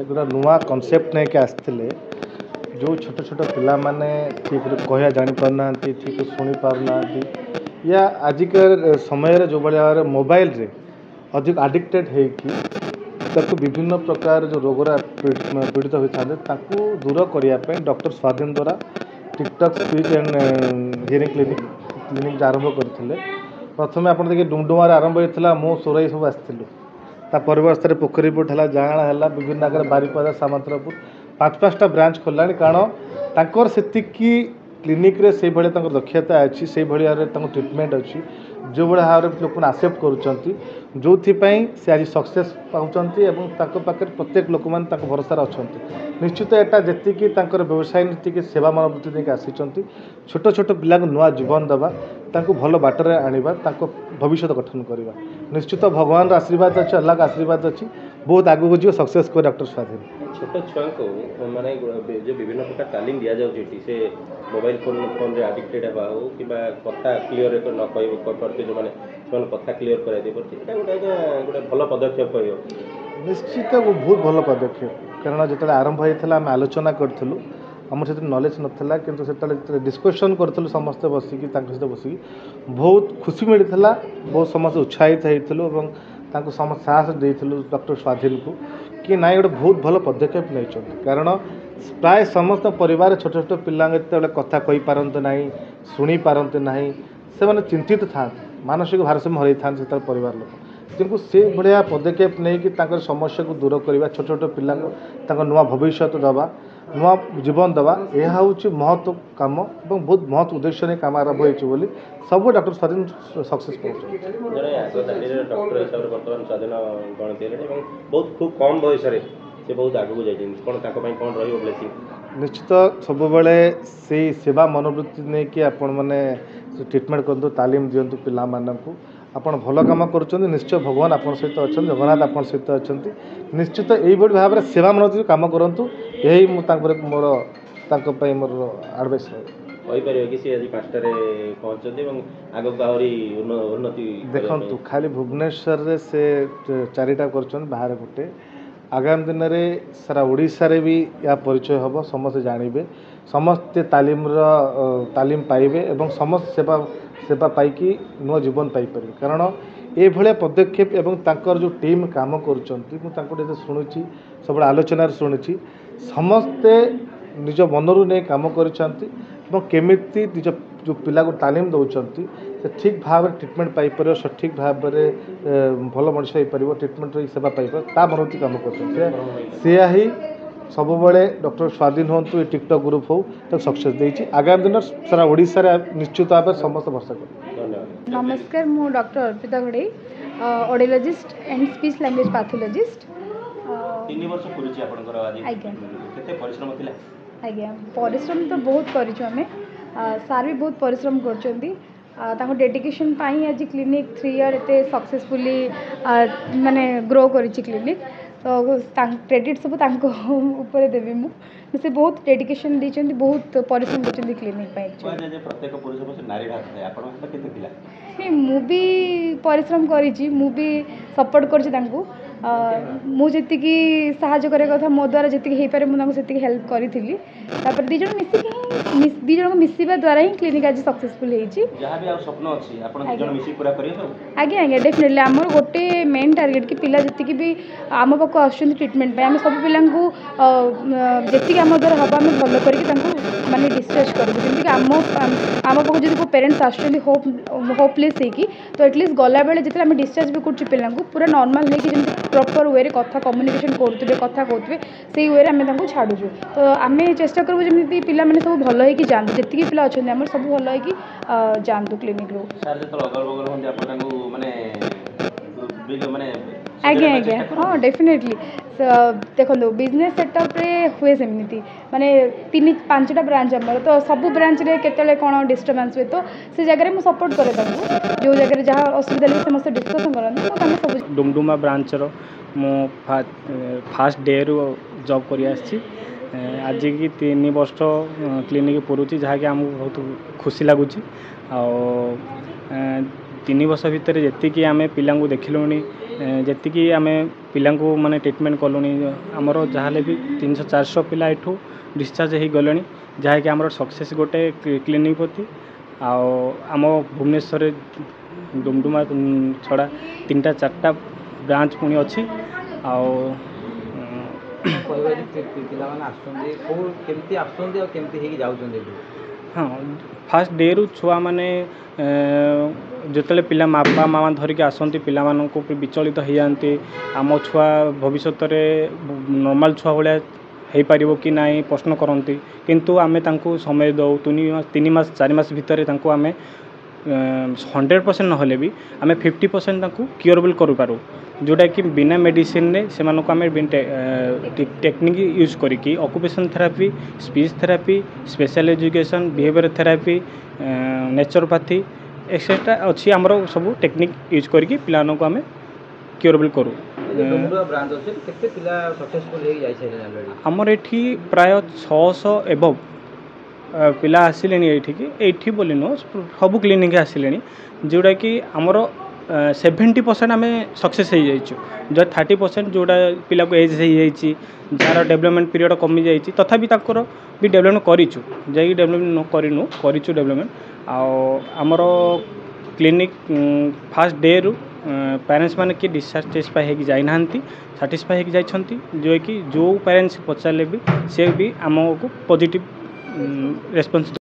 गोटे नुआ कनसेप्ट नहीं आसते जो छोट छोट पिला माने ठीक कह जानी पारना ठीक शुणी पारना या आजिका समय जो भाई मोबाइल रे अधिक आडिक्टेड होती विभिन्न प्रकार जो रोग पीड़ित होता दूर करने डॉक्टर स्वाधीन द्वारा TikTok speech and hearing clinic आरंभ करते प्रथम आप देखिए डुमडुमार आरंभ होता मो सोराई सब आसलु परिवर्तन पोखरीपुट है जाँला है विभिन्न आगे बारिपदा सामंतपुर पाँच पाँचटा ब्रांच खोल तांकर से क्लिनिक रे से भाई दक्षता अच्छी से भाई ट्रिटमेंट अच्छी जो भाई भाव लोक आसेप्ट करुँच जो से आज सक्सेस पाँच पाखे प्रत्येक लोक मैंने भरोसा अच्छा निश्चित यहाँ जी व्यवसाय नीति सेवा मनोवृत्ति नहीं आसी छोट छोट पिला नुआ जीवन देवा भल बाटर आनिबा भविष्य गठन करवा निश्चित भगवान आशीर्वाद अच्छे अल्लाह का आशीर्वाद अच्छी बहुत आगू जी सक्सेस कर डॉक्टर स्वाधीन छोट छुआ को माने जो विभिन्न प्रकार तालीम दि जाऊँगी से मोबाइल फोन रे आडिक्टेड है कि कथा क्लीयर न कह जो मैंने कथा क्लीयर कराई गोटे गोटे भल पदक्षेप कह निश्चित बहुत भल पदक्षेप कारण जो आरंभ होता आम आलोचना करूँ आम से नॉलेज नाला कि डिस्कसन करूँ समस्ते बसिकी सहित बसिकी बहुत खुशी मिलता बहुत समस्त उत्साहित होता समस्त साहस देलु डॉक्टर स्वाधीन को कि नाई गोटे बहुत भल पदक्षेप नहीं कारण प्राय समस्त परिवार छोट छोट पिला कथा कही पारते ना शुणी पारते ना से मैंने चिंतित था मानसिक भारसाम्य हरई था परिवार लोग किंतु से भाया पदक्षेप नहीं कि समस्या को दूर करवा छोट छोट पिला नुआ भविष्य दवा नुआ जीवन दवा यह हूँ महत्व कम और बहुत महत्व उद्देश्य नहीं कम आरंभ होती सब डॉक्टर स्वाधीन सक्सेस डॉक्टर हिसाब से बर्तमान स्वाधीन गणति बहुत खूब कम बयस से बहुत आगू जाइए कौन ब्लेसिंग निश्चित सब से सेवा मनोवृत्ति नहीं कि आपण मैंने ट्रिटमेंट करूँ तालीम दिंतु पिला मानू आपड़ भल कम कर निश्चय भगवान आप सहित अच्छा जगन्नाथ आप सहित अच्छा निश्चित यही भाव में सेवा मनोवृत्ति कम करूँ यही मोर मोर आडभाइस रही कि सी आज 5टार पहुँचती आगक उन्नति देखु खाली भुवनेश्वर से 4टा कर बाहर गोटे आगामी दिन में सारा ओडिशा रे भी या परिचय हम समस्त जानवे समस्ते तालीम पाइबे एवं समस्त सेवा पाइकी नुआ जीवन पाइपर कारण ये भाया पदक्षेप एवं तांकर जो टीम काम कर शुणुची सब आलोचन शुणुची समस्ते निज मनरू नहीं काम करमी निज जो पिला को तालीम दौरान से ठीक भाव में ट्रिटमेंट पाइपर सठिक भाव में भल मनुष्य हो पार ट्रिटमेंट सेवा पाइपर ता मनोवृत्ति काम कर ही सब बड़े डॉक्टर स्वाधीन हूँ ये टिकटॉक ग्रुप हो तो सक्सेस देती आगामी दिन सारा ओडिशा निश्चित भाव में समस्त भरोसा कर नमस्कार मु डॉक्टर अर्पिता घड़े audiologist and speech language pathologist 3 वर्ष पूरी आपनकर आज केते परिश्रम थिला आज्ञा परिश्रम तो बहुत करिछु हमें सार भी बहुत परिश्रम करछंती डेडिकेशन पाई आज क्लिनिक 3 ईयर एते सक्सेसफुली माने ग्रो करिछि क्लिनिक तो क्रेडिट सब ऊपर देवी से बहुत डेडिकेशन देछंती बहुत परिश्रम करछंती क्लिनिक प्रत्येक पुरुष नारी भाग आपन केते थिला मु भी परिश्रम करिछि मु भी सपोर्ट करछि तांको मु जी साहाଯ୍य କରିବା କଥା ମୋ द्वारा जी हो पारे मुझे हेल्प करी दी जन दी जन मिसवा द्वारा ही क्लिनिक आज सक्सेसफुल आज्ञा आज्ञा डेफिनेटली आमर गोटे मेन टार्गेट कि पिला जी भी आम पाक आस ट्रिटमेंट आम सब पिला जी आम द्वारा हम आम भल करके माने डिस्चार्ज करूँ जमीक आम पाक जो पेरेन्ट्स होपलेस होगी तो एटलिस्ट गला बेले जिते आम डिस्चार्ज भी कर पिला पूरा नॉर्मल होगी प्रॉपर वे कथा कम्युनिकेशन करुवे कथा कहते से वे आम छाड़ू तो आम चेष्टा करूँ जमी पिला मैंने सब भल हो जातु जी पिला अच्छा आम सब भल हो जातु क्लिनिक रू आज्ञा आज्ञा हाँ डेफिनेटली देखो बिजनेस सेटअप रे हुए सेमती माने 3-5टा ब्रांच आमर तो सब ब्रांच रे केतले कौन डिस्टर्बेंस हुए तो से जगह में सपोर्ट करे जो जगह जहाँ असुविधा लगे समस्त डिस्कसन करते तो सब डुमडुमा ब्रांच रो मो फास्ट डे रु जॉब करी आछि आज की 3 वर्ष क्लिनिक पुरुची जहाँकि आमको बहुत खुशी लगुच आ 3 वर्ष भितर जी आम पिला देखिलुणी ଯେତିକି ଆମେ ପିଲାଙ୍କୁ ମାନେ ଟ୍ରିଟମେଣ୍ଟ କଲୁଣି ଆମର ଯାହାହେଲେ ବି 300-400 ପିଲା ଏଠୁ ଡିସଚାର୍ଜ ହେଇଗଲେଣି ଯାହାକି ଆମର ସକ୍ସେସ୍ ଗୋଟେ କ୍ଲିନିକ୍ ପ୍ରତି ଆଉ ଆମ ଭୁବନେଶ୍ୱରରେ ଡୁମଡୁମା ଛଡ଼ା 3-4ଟା ବ୍ରାଞ୍ଚ ପୁଣି ଅଛି ଆଉ ପିଲାମାନେ ଆସୁଛନ୍ତି କେଉଁ କେମିତି ଆସୁଛନ୍ତି ଆଉ କେମିତି ହେଇକି ଯାଉଛନ୍ତି ଏଠୁ? ହଁ ଫାଷ୍ଟ ଡେରୁ ଛୁଆମାନେ ଯେତେବେଳେ ପିଲା ବାପା ମାଆ ଧରିକି ଆସନ୍ତି ପିଲାମାନଙ୍କୁ ବିଚଳିତ ହେଇଯାଆନ୍ତି ଆମ ଛୁଆ ଭବିଷ୍ୟତରେ ନର୍ମାଲ ଛୁଆ ଭଳିଆ ହେଇପାରିବ କି ନାହିଁ ପ୍ରଶ୍ନ କରନ୍ତି କିନ୍ତୁ ଆମେ ତାଙ୍କୁ ସମୟ ଦେଉ 3 ମାସ 4 ମାସ ଭିତରେ ତାଙ୍କୁ ଆମେ 100% ନହେଲେ ବି ଆମେ 50% ତାଙ୍କୁ କ୍ୟୁରେବଲ୍ କରିପାରୁ ଯେଉଁଟାକି ବିନା ମେଡ଼ିସିନରେ ସେମାନଙ୍କୁ ଆମେ ଟେକ୍ନିକ୍ ୟୁଜ୍ କରିକି occupation therapy speech therapy special education behaviour therapy naturopathy et cetera ଅଛି ଆମର ସବୁ ଟେକ୍ନିକ୍ ୟୁଜ୍ କରିକି ପିଲାମାନଙ୍କୁ ଆମେ କ୍ୟୁରେବଲ୍ କରୁ। ବ୍ରାଞ୍ଚ ଅଛି କେତେ ପିଲା ସକ୍ସେସଫୁଲ୍ ହେଇକି ଯାଇସାରିଲେଣି ଅଲରେଡ଼ି? ଆମର ଏଠି ପ୍ରାୟ 600 ଏବଭ୍ ପିଲା ଆସିଲେଣି ଏଇଠି ବୋଲି ନୁହଁ ସବୁ କ୍ଲିନିକ୍ ଆସିଲେଣି ଯେଉଁଟାକି ଆମର 70% ଆମେ ସକ୍ସେସ୍ ହେଇଯାଇଛୁ ଯେଉଁ 30% ଯେଉଁଟା ପିଲାକୁ ଏଜ୍ ହେଇଯାଇଛି ଯାହାର ଡେଭଲପମେଣ୍ଟ ପିରିୟଡ଼ କମିଯାଇଛି ତଥାପି ତାଙ୍କର ବି ଡେଭଲପମେଣ୍ଟ କରିଛୁ ଯାଇକି ଡେଭଲପମେଣ୍ଟ କରିନୁ କରିଛୁ ଡେଭଲପମେଣ୍ଟ ଆଉ ଆମର କ୍ଲିନିକ୍ ଫାଷ୍ଟ ଡେରୁ ପ୍ୟାରେଣ୍ଟସ୍ ମାନେ କିଏ ଡିସାଟିସ୍ଫାଏ ହେଇକି ଯାଇନାହାନ୍ତି ସାଟିସ୍ଫାଏ ହେଇକି ଯାଇଛନ୍ତି ଯେଉଁକି ଯେଉଁ ପ୍ୟାରେଣ୍ଟସ୍ ପଚାରିଲେ ବି ସେ ବି ଆମକୁ ପଜିଟିଭ୍ ରେସ୍ପନ୍ସ